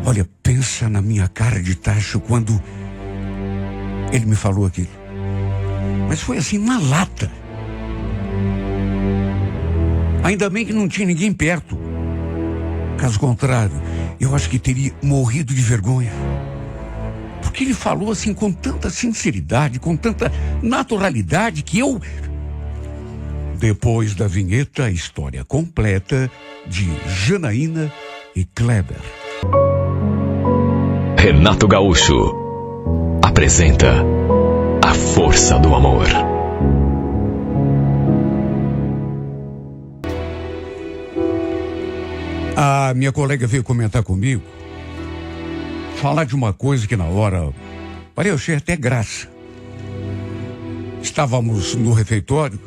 Olha, pensa na minha cara de tacho quando ele me falou aquilo. Mas foi assim, na lata. Ainda bem que não tinha ninguém perto. Caso contrário, eu acho que teria morrido de vergonha. Porque ele falou assim com tanta sinceridade, com tanta naturalidade que eu... Depois da vinheta, a história completa de Janaína e Kleber. Renato Gaúcho apresenta A Força do Amor. A minha colega veio comentar comigo, falar de uma coisa que na hora, eu achei até graça. Estávamos no refeitório,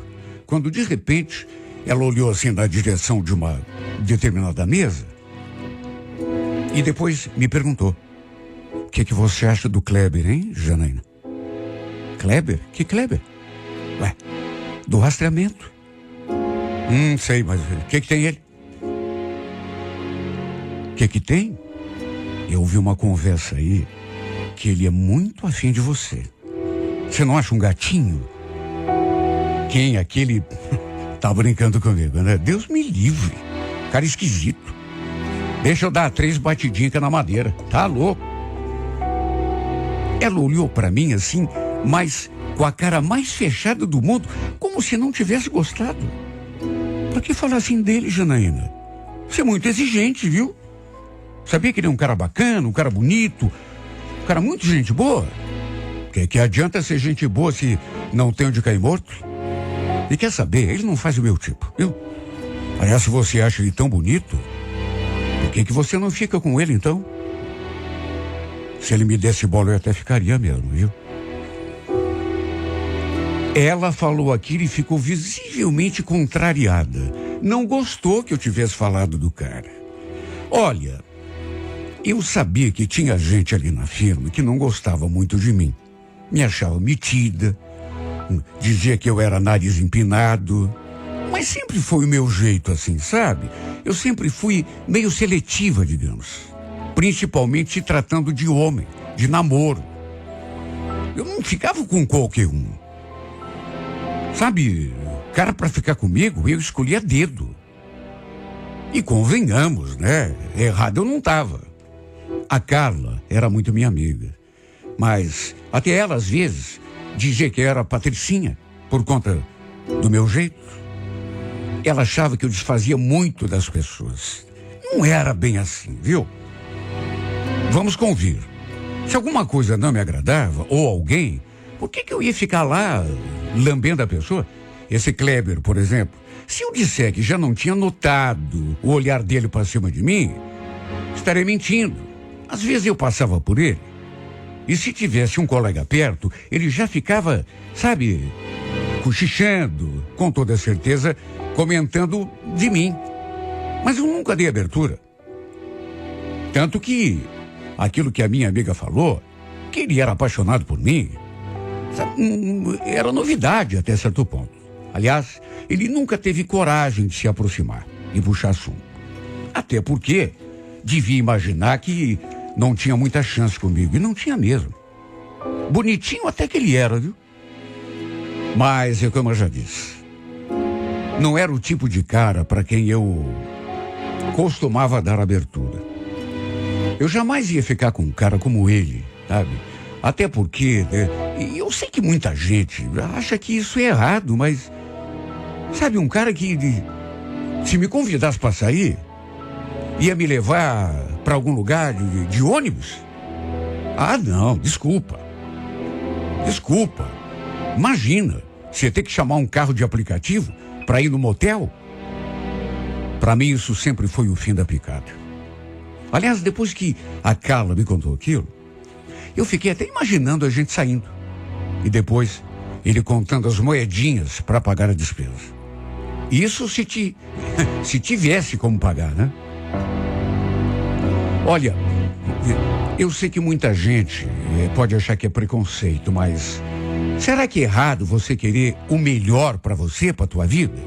quando de repente ela olhou assim na direção de uma determinada mesa e depois me perguntou: o que você acha do Kleber, hein, Janaína? Kleber? Que Kleber? Ué, do rastreamento. Sei, mas o que tem ele? O que tem? Eu ouvi uma conversa aí que ele é muito afim de você. Você não acha um gatinho? Quem? Aquele... Tá brincando comigo, né? Deus me livre. Cara esquisito. Deixa eu dar 3 batidinhas na madeira. Tá louco? Ela olhou pra mim assim, mas com a cara mais fechada do mundo, como se não tivesse gostado. Pra que falar assim dele, Janaína? Você é muito exigente, viu? Sabia que ele é um cara bacana, um cara bonito, um cara muito gente boa? Que adianta ser gente boa se não tem onde cair morto? E quer saber, ele não faz o meu tipo, viu? Aliás, se você acha ele tão bonito, por que você não fica com ele então? Se ele me desse bola, eu até ficaria mesmo, viu? Ela falou aquilo e ficou visivelmente contrariada. Não gostou que eu tivesse falado do cara. Olha, eu sabia que tinha gente ali na firma que não gostava muito de mim. Me achava metida, dizia que eu era nariz empinado. Mas sempre foi o meu jeito assim, sabe? Eu sempre fui meio seletiva, digamos. Principalmente se tratando de homem, de namoro. Eu não ficava com qualquer um. Sabe, cara pra ficar comigo, eu escolhia dedo. E convenhamos, né? Errado eu não tava. A Carla era muito minha amiga. Mas até ela, às vezes, dizia que era patricinha, por conta do meu jeito. Ela achava que eu desfazia muito das pessoas. Não era bem assim, viu? Vamos convir. Se alguma coisa não me agradava, ou alguém, por que eu ia ficar lá lambendo a pessoa? Esse Kleber, por exemplo, se eu disser que já não tinha notado o olhar dele para cima de mim, estarei mentindo. Às vezes eu passava por ele, e se tivesse um colega perto, ele já ficava, sabe, cochichando, com toda certeza, comentando de mim. Mas eu nunca dei abertura. Tanto que aquilo que a minha amiga falou, que ele era apaixonado por mim, era novidade até certo ponto. Aliás, ele nunca teve coragem de se aproximar e puxar assunto. Até porque devia imaginar que não tinha muita chance comigo. E não tinha mesmo. Bonitinho até que ele era, viu? Mas, como eu já disse, não era o tipo de cara para quem eu costumava dar abertura. Eu jamais ia ficar com um cara como ele, sabe? Até porque, e eu sei que muita gente acha que isso é errado, mas, sabe, um cara que, se me convidasse para sair, ia me levar para algum lugar de ônibus? Ah, não, desculpa. Desculpa. Imagina, você ter que chamar um carro de aplicativo para ir no motel? Para mim, isso sempre foi o fim da picada. Aliás, depois que a Carla me contou aquilo, eu fiquei até imaginando a gente saindo. E depois, ele contando as moedinhas para pagar a despesa. Isso se tivesse como pagar, né? Olha, eu sei que muita gente pode achar que é preconceito, mas será que é errado você querer o melhor para você, para tua vida?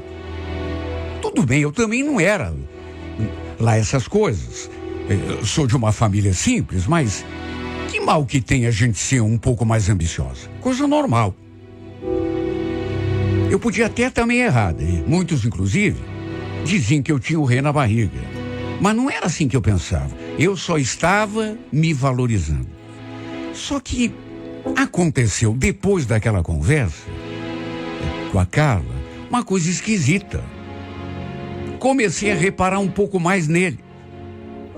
Tudo bem, eu também não era lá essas coisas. sou de uma família simples, mas que mal que tem a gente ser um pouco mais ambiciosa? Coisa normal. Eu podia até estar meio errada, e muitos, inclusive, diziam que eu tinha o rei na barriga. Mas não era assim que eu pensava. Eu só estava me valorizando. Só que aconteceu, depois daquela conversa com a Carla, uma coisa esquisita. Comecei a reparar um pouco mais nele.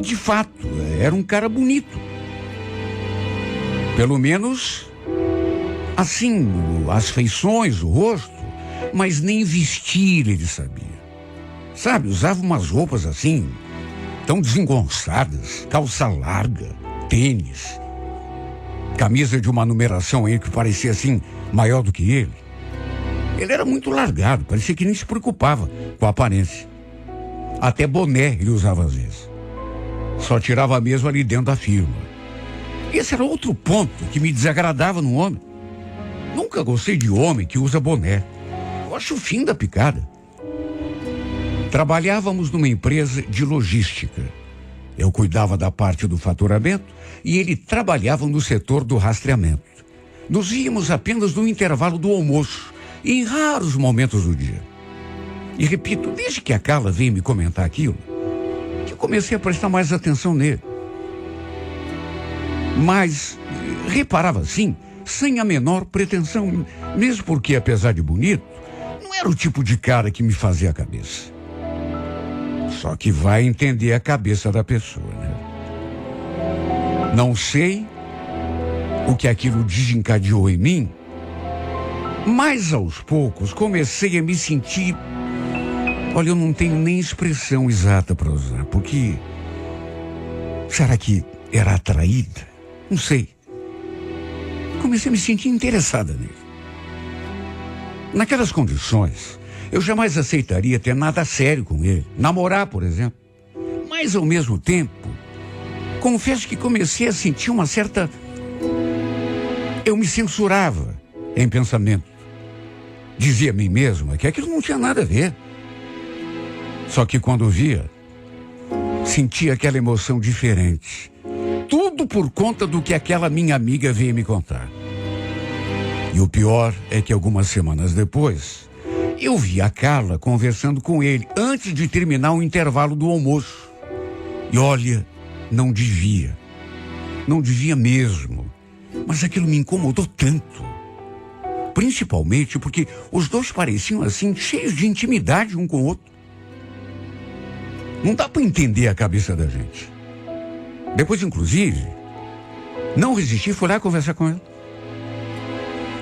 De fato, era um cara bonito. Pelo menos, assim, as feições, o rosto, mas nem vestir ele sabia. Sabe, usava umas roupas assim, tão desengonçadas, calça larga, tênis, camisa de uma numeração aí que parecia assim, maior do que ele. Ele era muito largado, parecia que nem se preocupava com a aparência. Até boné ele usava às vezes. Só tirava mesmo ali dentro da firma. Esse era outro ponto que me desagradava no homem. Nunca gostei de homem que usa boné. Eu acho o fim da picada. Trabalhávamos numa empresa de logística. Eu cuidava da parte do faturamento e ele trabalhava no setor do rastreamento. Nos víamos apenas no intervalo do almoço e em raros momentos do dia. E repito, desde que a Carla veio me comentar aquilo, que eu comecei a prestar mais atenção nele. Mas reparava assim, sem a menor pretensão, mesmo porque, apesar de bonito, não era o tipo de cara que me fazia a cabeça. Só que vai entender a cabeça da pessoa, né? Não sei o que aquilo desencadeou em mim, mas aos poucos comecei a me sentir... Olha, eu não tenho nem expressão exata para usar, porque... Será que era atraída? Não sei. Comecei a me sentir interessada nele. Naquelas condições, eu jamais aceitaria ter nada sério com ele. Namorar, por exemplo. Mas, ao mesmo tempo, confesso que comecei a sentir uma certa... Eu me censurava em pensamento. Dizia a mim mesma que aquilo não tinha nada a ver. Só que quando via, sentia aquela emoção diferente. Tudo por conta do que aquela minha amiga veio me contar. E o pior é que algumas semanas depois, eu vi a Carla conversando com ele antes de terminar o intervalo do almoço. E olha, não devia. Não devia mesmo. Mas aquilo me incomodou tanto. Principalmente porque os dois pareciam assim, cheios de intimidade um com o outro. Não dá para entender a cabeça da gente. Depois, inclusive, não resisti e fui lá conversar com ele.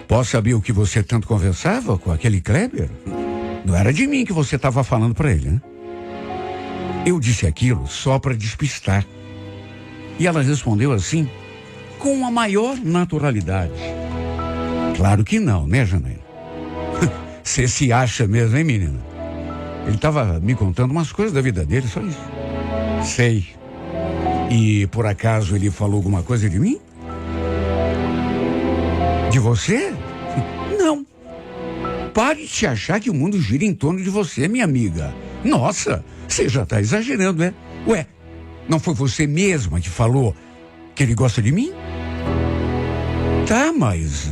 Posso saber o que você tanto conversava com aquele Kleber? Não era de mim que você estava falando para ele, né? Eu disse aquilo só para despistar. E ela respondeu assim, com a maior naturalidade. Claro que não, né, Janaína? Você se acha mesmo, hein, menina? Ele estava me contando umas coisas da vida dele, só isso. Sei. E por acaso ele falou alguma coisa de mim? De você? Não. Pare de se achar que o mundo gira em torno de você, minha amiga. Nossa, você já está exagerando, é? Ué, não foi você mesma que falou que ele gosta de mim? Tá, mas...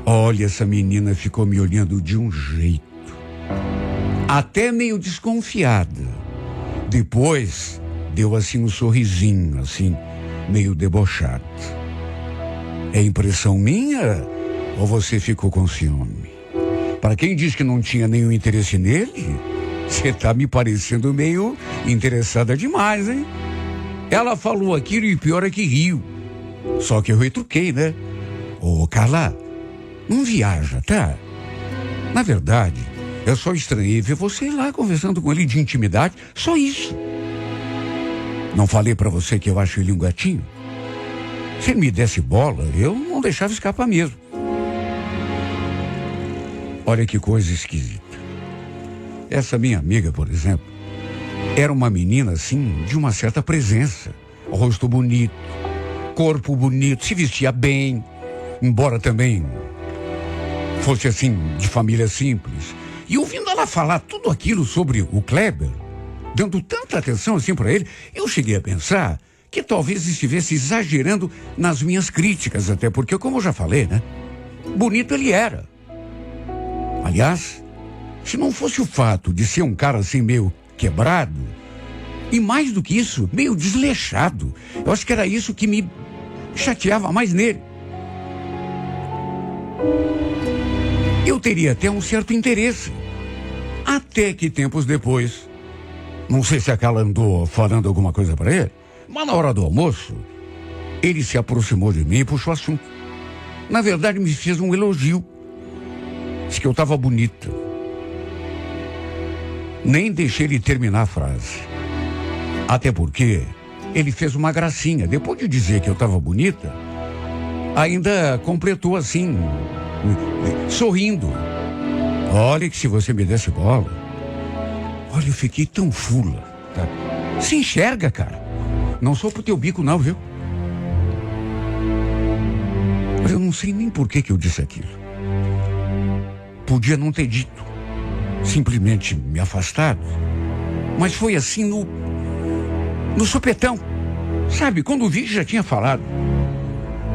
Olha, essa menina ficou me olhando de um jeito. Até meio desconfiada. Depois, deu assim um sorrisinho, assim, meio debochado. É impressão minha ou você ficou com ciúme? Para quem diz que não tinha nenhum interesse nele, você tá me parecendo meio interessada demais, hein? Ela falou aquilo e pior é que riu. Só que eu retruquei, né? Ô, Carla, não viaja, tá? Na verdade, eu só estranhei ver você lá conversando com ele de intimidade, só isso. Não falei pra você que eu acho ele um gatinho? Se ele me desse bola, eu não deixava escapar mesmo. Olha que coisa esquisita. Essa minha amiga, por exemplo, era uma menina assim, de uma certa presença. Rosto bonito, corpo bonito, se vestia bem, embora também fosse assim, de família simples. E ouvindo ela falar tudo aquilo sobre o Kleber, dando tanta atenção assim para ele, eu cheguei a pensar que talvez estivesse exagerando nas minhas críticas, até porque, como eu já falei, né? Bonito ele era. Aliás, se não fosse o fato de ser um cara assim meio quebrado, e mais do que isso, meio desleixado, eu acho que era isso que me chateava mais nele. Eu teria até um certo interesse. Até que tempos depois, não sei se a Carla andou falando alguma coisa para ele, mas na hora do almoço, ele se aproximou de mim e puxou assunto. Na verdade, me fez um elogio. Disse que eu estava bonita. Nem deixei ele terminar a frase. Até porque ele fez uma gracinha. Depois de dizer que eu estava bonita, ainda completou assim, sorrindo. Olha que se você me desse bola, olha, eu fiquei tão fula. Tá? Se enxerga, cara. Não sou pro teu bico não, viu? Mas eu não sei nem por que eu disse aquilo. Podia não ter dito. Simplesmente me afastado. Mas foi assim no sopetão. Sabe, quando vi já tinha falado.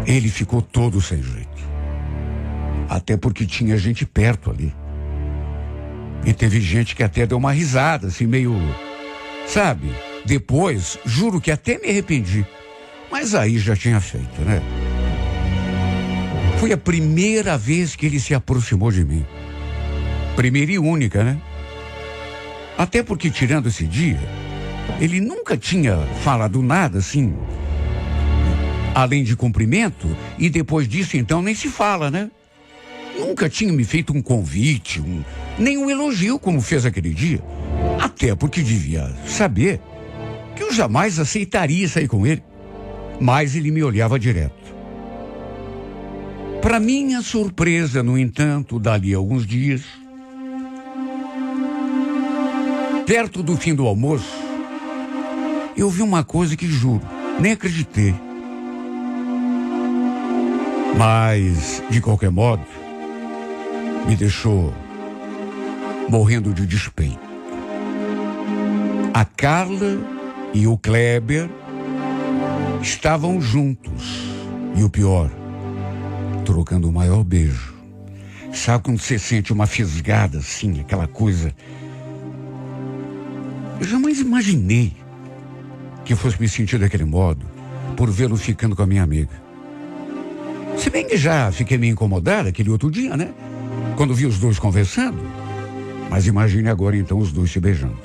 Ele ficou todo sem jeito. Até porque tinha gente perto ali. E teve gente que até deu uma risada, assim, meio... Sabe? Depois, juro que até me arrependi. Mas aí já tinha feito, né? Foi a primeira vez que ele se aproximou de mim. Primeira e única, né? Até porque, tirando esse dia, ele nunca tinha falado nada assim, além de cumprimento, e depois disso, então, nem se fala, né? Nunca tinha me feito um convite, nem um elogio como fez aquele dia. Até porque devia saber que eu jamais aceitaria sair com ele. Mas ele me olhava direto. Para minha surpresa, no entanto, dali a alguns dias, perto do fim do almoço, eu vi uma coisa que juro, nem acreditei. Mas, de qualquer modo, me deixou morrendo de despeito. A Carla e o Kleber estavam juntos. E o pior, trocando o maior beijo. Sabe quando você sente uma fisgada assim, aquela coisa? Eu jamais imaginei que fosse me sentir daquele modo por vê-lo ficando com a minha amiga. Se bem que já fiquei meio incomodada aquele outro dia, né? Quando vi os dois conversando. Mas imagine agora então os dois se beijando.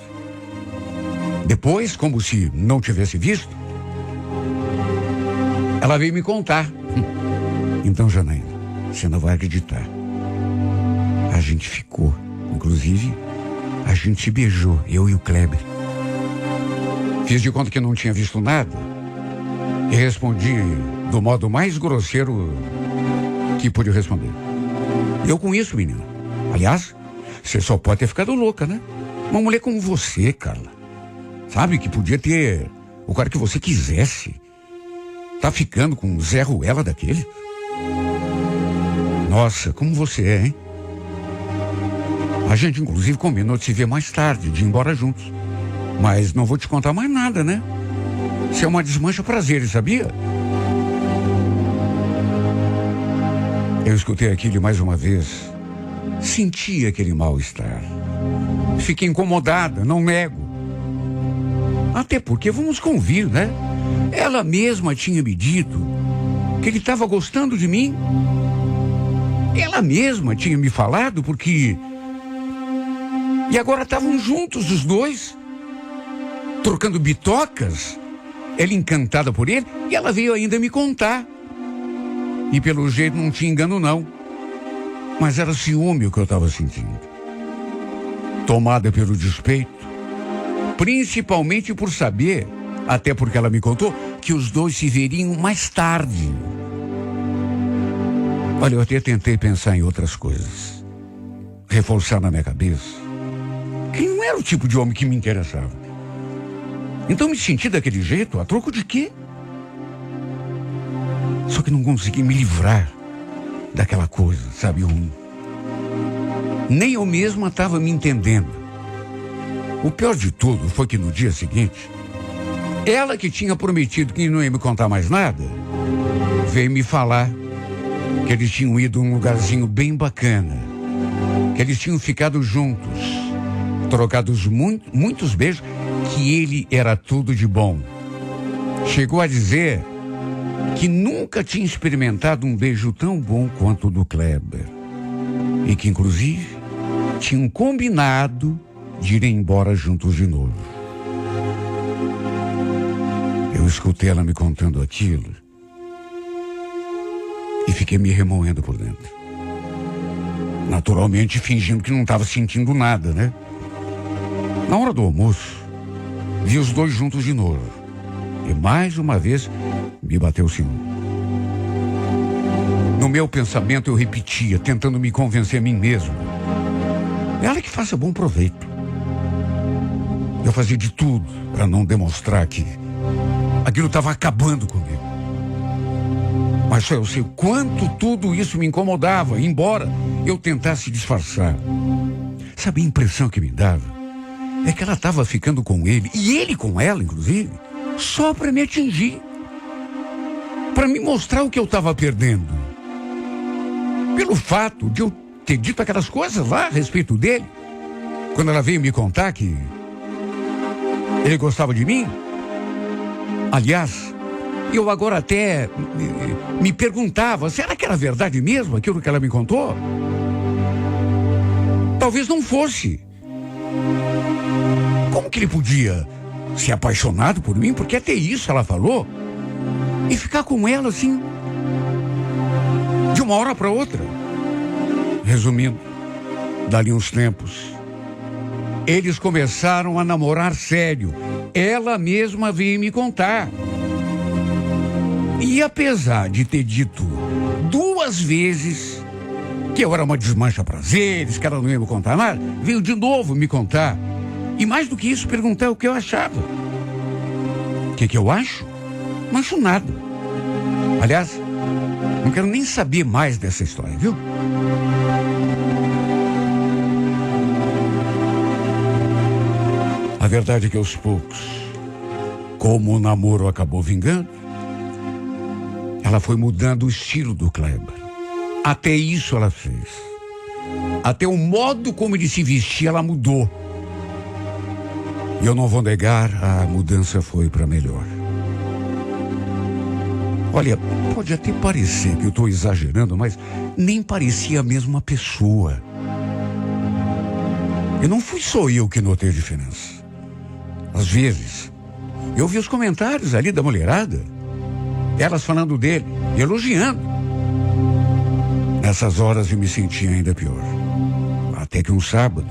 Depois, como se não tivesse visto, ela veio me contar. Então, Janaína, você não vai acreditar. A gente ficou. Inclusive, a gente se beijou, eu e o Kleber. Fiz de conta que não tinha visto nada e respondi do modo mais grosseiro que pude responder. Eu com isso, menina. Aliás, você só pode ter ficado louca, né? Uma mulher como você, Carla. Sabe, que podia ter o cara que você quisesse. Tá ficando com um Zé Ruela daquele? Nossa, como você é, hein? A gente, inclusive, combinou de se ver mais tarde, de ir embora juntos. Mas não vou te contar mais nada, né? Isso é uma desmancha prazeres, sabia? Eu escutei aquilo mais uma vez. Senti aquele mal-estar. Fiquei incomodada, não nego. Até porque, vamos convir, né? Ela mesma tinha me dito que ele estava gostando de mim. Ela mesma tinha me falado porque... E agora estavam juntos os dois, trocando bitocas. Ela encantada por ele, e ela veio ainda me contar. E pelo jeito não tinha engano não. Mas era ciúme o que eu estava sentindo. Tomada pelo despeito. Principalmente por saber, até porque ela me contou, que os dois se veriam mais tarde. Olha, eu até tentei pensar em outras coisas. Reforçar na minha cabeça que não era o tipo de homem que me interessava. Então me senti daquele jeito, a troco de quê? Só que não consegui me livrar daquela coisa, sabe? Nem eu mesma estava me entendendo. O pior de tudo foi que no dia seguinte, ela que tinha prometido que não ia me contar mais nada, veio me falar que eles tinham ido a um lugarzinho bem bacana, que eles tinham ficado juntos, trocados muitos beijos, que ele era tudo de bom. Chegou a dizer que nunca tinha experimentado um beijo tão bom quanto o do Kleber. E que, inclusive, tinham combinado de ir embora juntos de novo. Eu escutei ela me contando aquilo e fiquei me remoendo por dentro. Naturalmente, fingindo que não estava sentindo nada, né? Na hora do almoço, vi os dois juntos de novo. E mais uma vez, me bateu o ciúme. No meu pensamento eu repetia, tentando me convencer a mim mesmo. Ela que faça bom proveito. Eu fazia de tudo para não demonstrar que aquilo estava acabando comigo. Mas só eu sei o quanto tudo isso me incomodava, embora eu tentasse disfarçar. Sabe, a impressão que me dava é que ela estava ficando com ele, e ele com ela, inclusive, só para me atingir. Para me mostrar o que eu estava perdendo. Pelo fato de eu ter dito aquelas coisas lá a respeito dele, quando ela veio me contar que ele gostava de mim. Aliás, eu agora até me perguntava, será que era verdade mesmo aquilo que ela me contou? Talvez não fosse. Como que ele podia ser apaixonado por mim? Porque até isso ela falou. E ficar com ela assim, de uma hora para outra. Resumindo, dali uns tempos, eles começaram a namorar sério. Ela mesma veio me contar. E apesar de ter dito 2 vezes que eu era uma desmancha-prazeres, que ela não ia me contar nada, veio de novo me contar. E mais do que isso, perguntar o que eu achava. O que eu acho? Não acho nada. Aliás, não quero nem saber mais dessa história, viu? A verdade é que aos poucos, como o namoro acabou vingando, ela foi mudando o estilo do Kleber. Até isso ela fez. Até o modo como ele se vestia, ela mudou. E eu não vou negar, a mudança foi para melhor. Olha, pode até parecer que eu estou exagerando, mas nem parecia a mesma pessoa. E não fui só eu que notei a diferença. Às vezes, eu vi os comentários ali da mulherada, elas falando dele, elogiando. Nessas horas eu me sentia ainda pior. Até que um sábado,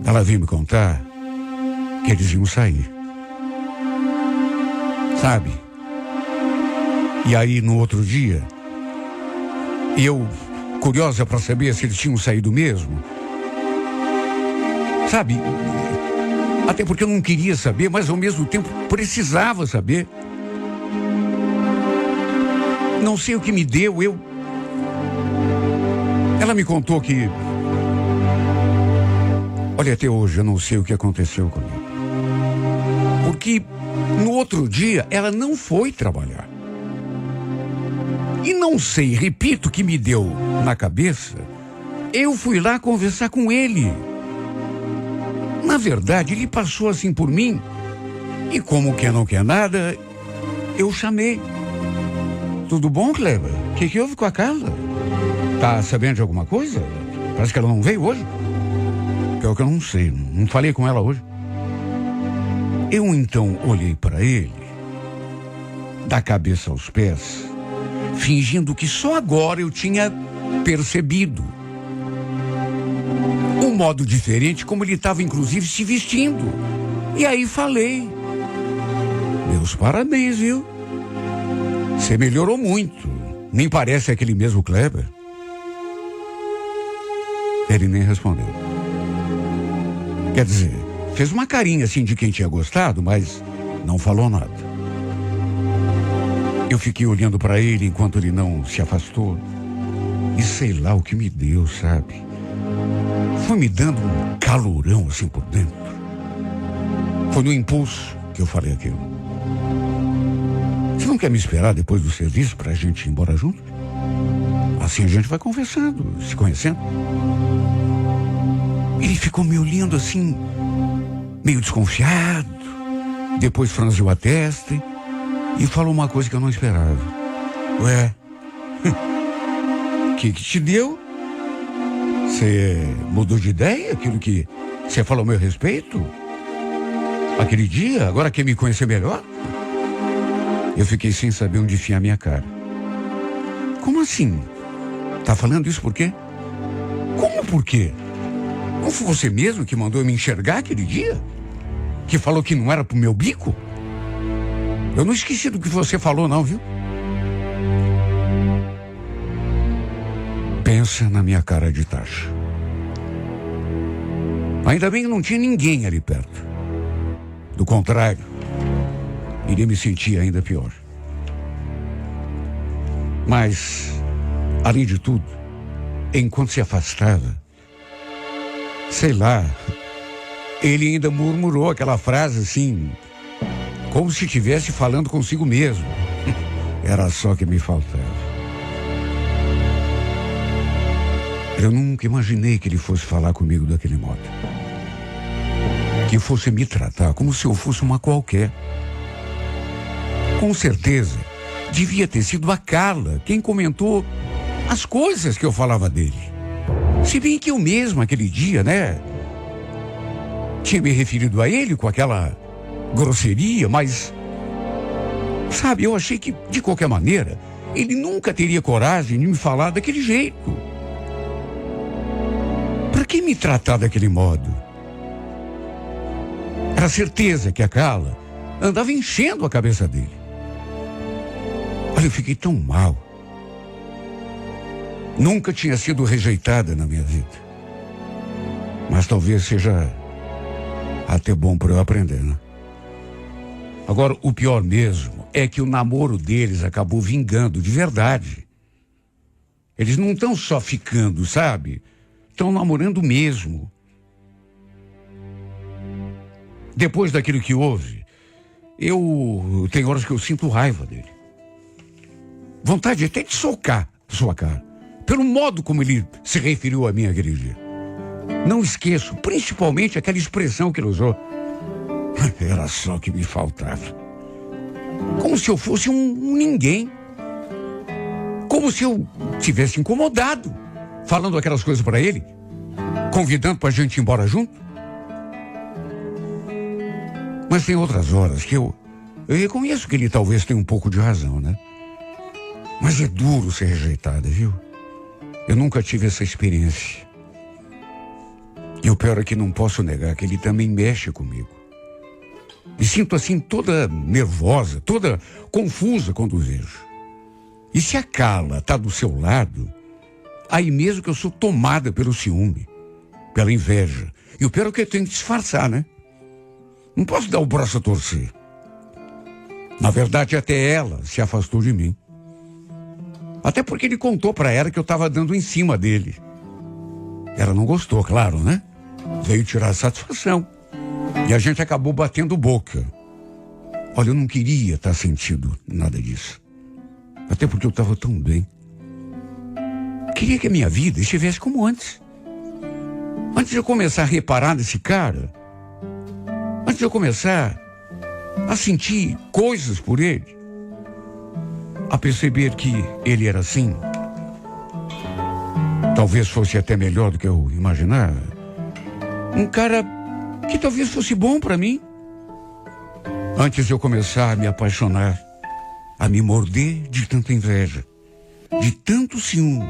ela veio me contar que eles iam sair. Sabe? E aí, no outro dia, eu, curiosa para saber se eles tinham saído mesmo, sabe? Até porque eu não queria saber, mas ao mesmo tempo precisava saber. Não sei o que me deu, Ela me contou que... Olha, até hoje eu não sei o que aconteceu comigo. Porque no outro dia ela não foi trabalhar. E não sei, repito, o que me deu na cabeça. Eu fui lá conversar com ele. Na verdade, ele passou assim por mim. E como quem não quer nada, eu chamei. Tudo bom, Kleber? O que houve com a Carla? Tá sabendo de alguma coisa? Parece que ela não veio hoje. Pior que eu não sei, não falei com ela hoje. Eu então olhei para ele, da cabeça aos pés, fingindo que só agora eu tinha percebido um modo diferente como ele estava inclusive se vestindo. E aí falei: meus parabéns, viu? Você melhorou muito. Nem parece aquele mesmo Kleber. Ele nem respondeu. Quer dizer, fez uma carinha assim de quem tinha gostado, mas não falou nada. Eu fiquei olhando para ele enquanto ele não se afastou. E sei lá o que me deu, sabe? foi me dando um calorão assim por dentro. Foi no impulso que eu falei aquilo. Você não quer me esperar depois do serviço pra gente ir embora junto? Assim a gente vai conversando, se conhecendo. Ele ficou me olhando assim, meio desconfiado. Depois franziu a testa e falou uma coisa que eu não esperava. Ué, que te deu? Você mudou de ideia? Aquilo que você falou a meu respeito? Aquele dia, agora quer me conhecer melhor? Eu fiquei sem saber onde enfiar minha cara. Como assim? Tá falando isso por quê? Como por quê? Não foi você mesmo que mandou eu me enxergar aquele dia? Que falou que não era pro meu bico? Eu não esqueci do que você falou não, viu? Pensa na minha cara de taxa. Ainda bem que não tinha ninguém ali perto. Do contrário, iria me sentir ainda pior. Mas, além de tudo, enquanto se afastava, sei lá, ele ainda murmurou aquela frase assim, como se estivesse falando consigo mesmo. Era só que me faltava. Eu nunca imaginei que ele fosse falar comigo daquele modo. Que fosse me tratar como se eu fosse uma qualquer. Com certeza, devia ter sido a Carla quem comentou as coisas que eu falava dele. Se bem que eu mesmo, aquele dia, né, tinha me referido a ele com aquela grosseria, mas, sabe, eu achei que, de qualquer maneira, ele nunca teria coragem de me falar daquele jeito. Pra que me tratar daquele modo? Era certeza que a Carla andava enchendo a cabeça dele. Olha, eu fiquei tão mal. Nunca tinha sido rejeitada na minha vida. Mas talvez seja até bom para eu aprender, né? Agora, o pior mesmo é que o namoro deles acabou vingando de verdade. Eles não estão só ficando, sabe? Estão namorando mesmo. Depois daquilo que houve, tem horas que eu sinto raiva dele. Vontade até de socar sua cara, pelo modo como ele se referiu a mim aquele dia. Não esqueço, principalmente aquela expressão que ele usou. Era só que me faltava. Como se eu fosse um ninguém. Como se eu tivesse incomodado, falando aquelas coisas para ele, convidando pra gente ir embora junto. Mas tem outras horas que eu reconheço que ele talvez tenha um pouco de razão, né? Mas é duro ser rejeitada, viu? Eu nunca tive essa experiência. E o pior é que não posso negar que ele também mexe comigo. Me sinto assim toda nervosa, toda confusa quando o vejo. E se a Carla tá do seu lado, aí mesmo que eu sou tomada pelo ciúme, pela inveja. E o pior é que eu tenho que disfarçar, né? Não posso dar o braço a torcer. Na verdade, até ela se afastou de mim. Até porque ele contou pra ela que eu tava dando em cima dele. Ela não gostou, claro, né? Veio tirar satisfação. E a gente acabou batendo boca. Olha, eu não queria estar sentindo nada disso. Até porque eu estava tão bem. Queria que a minha vida estivesse como antes. Antes de eu começar a reparar nesse cara, antes de eu começar a sentir coisas por ele, a perceber que ele era assim, talvez fosse até melhor do que eu imaginava. Um cara que talvez fosse bom para mim. Antes de eu começar a me apaixonar, a me morder de tanta inveja, de tanto ciúme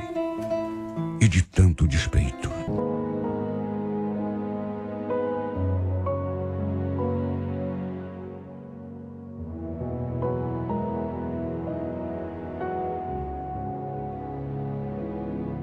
e de tanto despeito.